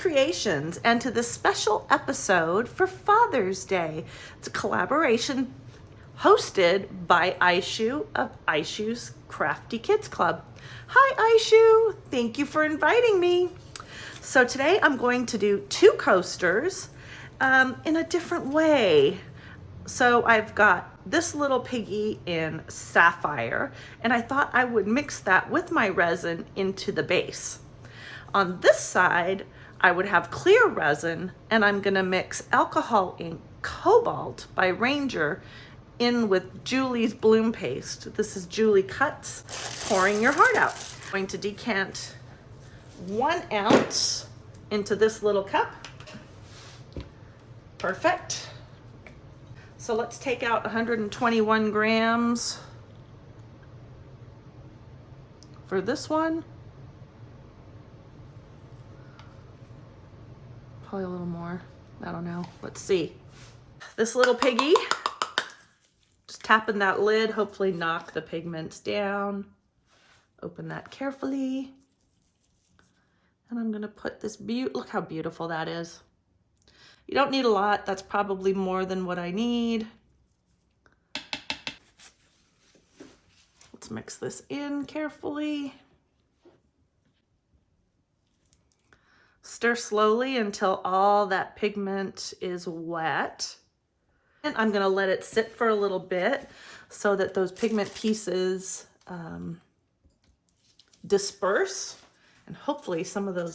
Creations and to this special episode for Father's Day. It's a collaboration hosted by Aishu of Aishu's Crafty Kids Club. Hi Aishu, thank you for inviting me. So today I'm going to do two coasters in a different way. So I've got this little piggy in Sapphire, and I thought I would mix that with my resin into the base. On this side, I would have clear resin, and I'm gonna mix alcohol ink Cobalt by Ranger in with Julie's bloom paste. This is Julie Cuts, pouring your heart out. I'm going to decant 1 ounce into this little cup. Perfect. So let's take out 121 grams for this one. Probably a little more, I don't know, let's see. This little piggy, just tapping that lid, hopefully knock the pigments down. Open that carefully. And I'm gonna put this look how beautiful that is. You don't need a lot, that's probably more than what I need. Let's mix this in carefully. Stir slowly until all that pigment is wet. And I'm gonna let it sit for a little bit so that those pigment pieces disperse, and hopefully some of those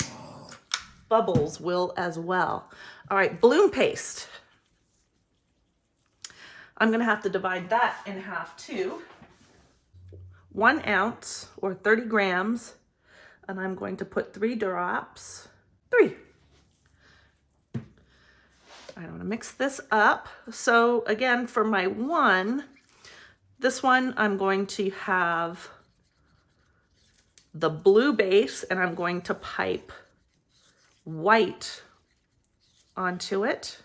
bubbles will as well. All right, bloom paste. I'm gonna have to divide that in half too. 1 ounce or 30 grams, and I'm going to put 3 drops. 3. I want to mix this up. So again, for my this one, I'm going to have the blue base, and I'm going to pipe white onto it.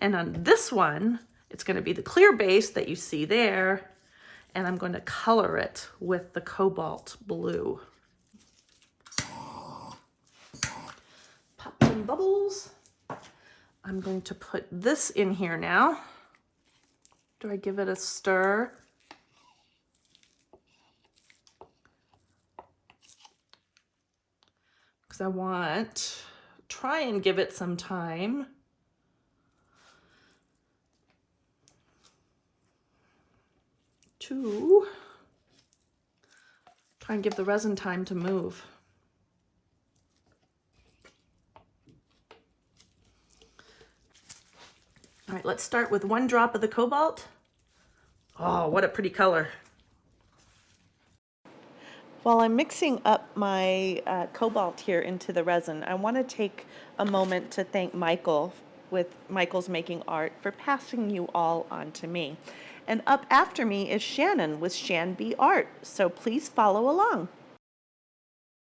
And on this one, it's going to be the clear base that you see there, and I'm going to color it with the cobalt blue. Pop some bubbles. I'm going to put this in here now. Do I give it a stir? Because I want, try and give it some time. To try and give the resin time to move. All right, let's start with 1 drop of the cobalt. Oh, what a pretty color. While I'm mixing up my cobalt here into the resin, I want to take a moment to thank Michael with Michael's Making Art for passing you all on to me. And up after me is Shannon with Shan B Art, so please follow along.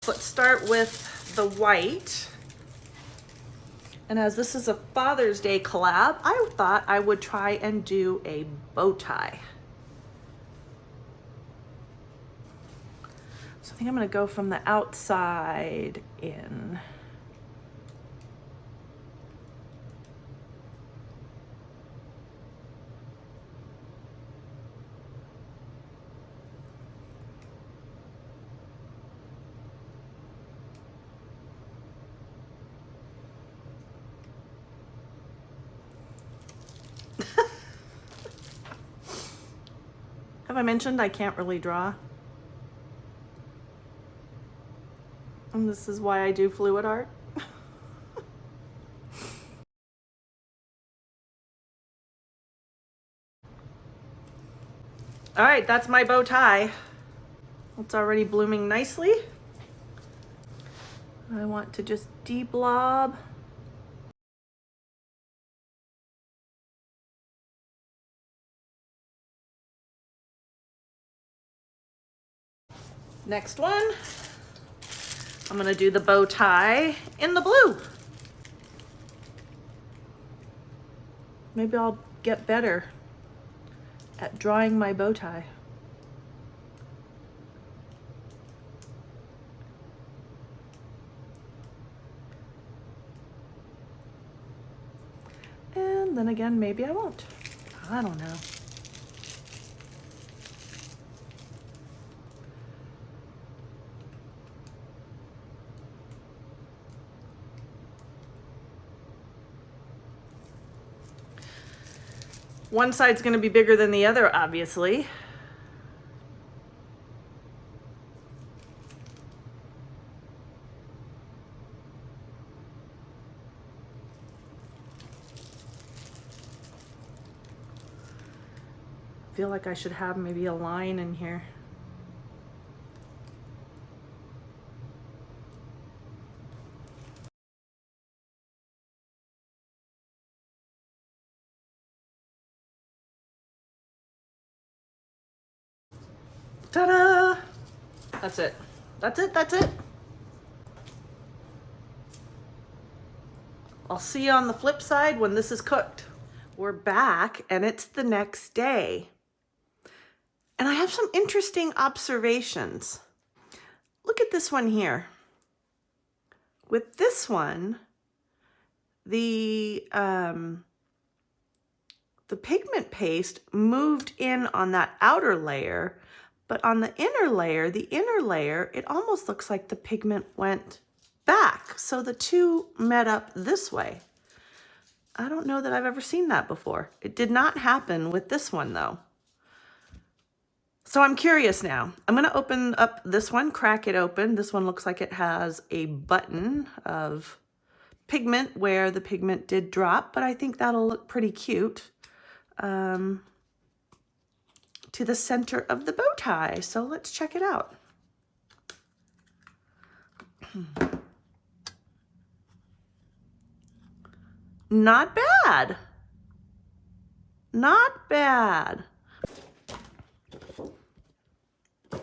Let's start with the white. And as this is a Father's Day collab, I thought I would try and do a bow tie. So I think I'm gonna go from the outside in. Have I mentioned I can't really draw? And this is why I do fluid art. All right, that's my bow tie. It's already blooming nicely. I want to just de-blob. Next one, I'm gonna do the bow tie in the blue. Maybe I'll get better at drawing my bow tie. then again, maybe I won't. I don't know. One side's going to be bigger than the other, obviously. I feel like I should have maybe a line in here. Ta-da! That's it. That's it. That's it. I'll see you on the flip side when this is cooked. We're back and it's the next day. And I have some interesting observations. Look at this one here. With this one, the pigment paste moved in on that outer layer, but on the inner layer, it almost looks like the pigment went back. So the two met up this way. I don't know that I've ever seen that before. It did not happen with this one though. So I'm curious now. I'm gonna open up this one, crack it open. This one looks like it has a button of pigment where the pigment did drop, but I think that'll look pretty cute to the center of the bow tie. So let's check it out. Not bad. Not bad.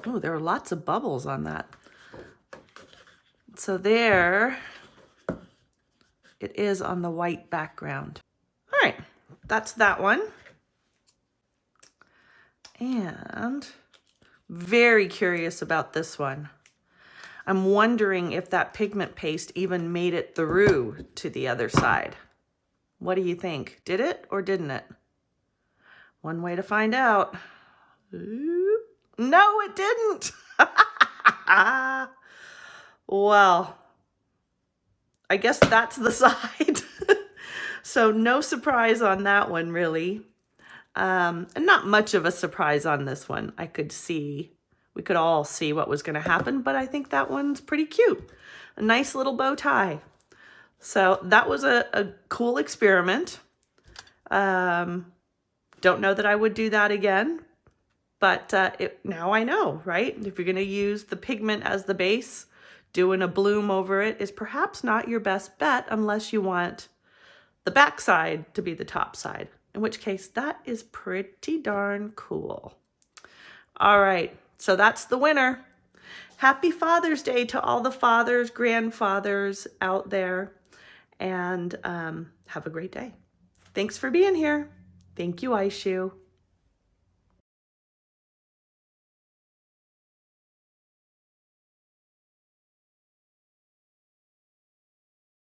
Oh, there are lots of bubbles on that. So there it is on the white background. All right, that's that one. And very curious about this one. I'm wondering if that pigment paste even made it through to the other side. What do you think? Did it or didn't it? One way to find out. No, it didn't. Well, I guess that's the side. So no surprise on that one, really. And not much of a surprise on this one. We could all see what was going to happen, but I think that one's pretty cute. A nice little bow tie. So that was a cool experiment. Don't know that I would do that again, but now I know, right? If you're going to use the pigment as the base, doing a bloom over it is perhaps not your best bet unless you want the back side to be the top side, in which case that is pretty darn cool. All right, so that's the winner. Happy Father's Day to all the fathers, grandfathers out there, and have a great day. Thanks for being here. Thank you, Aishu.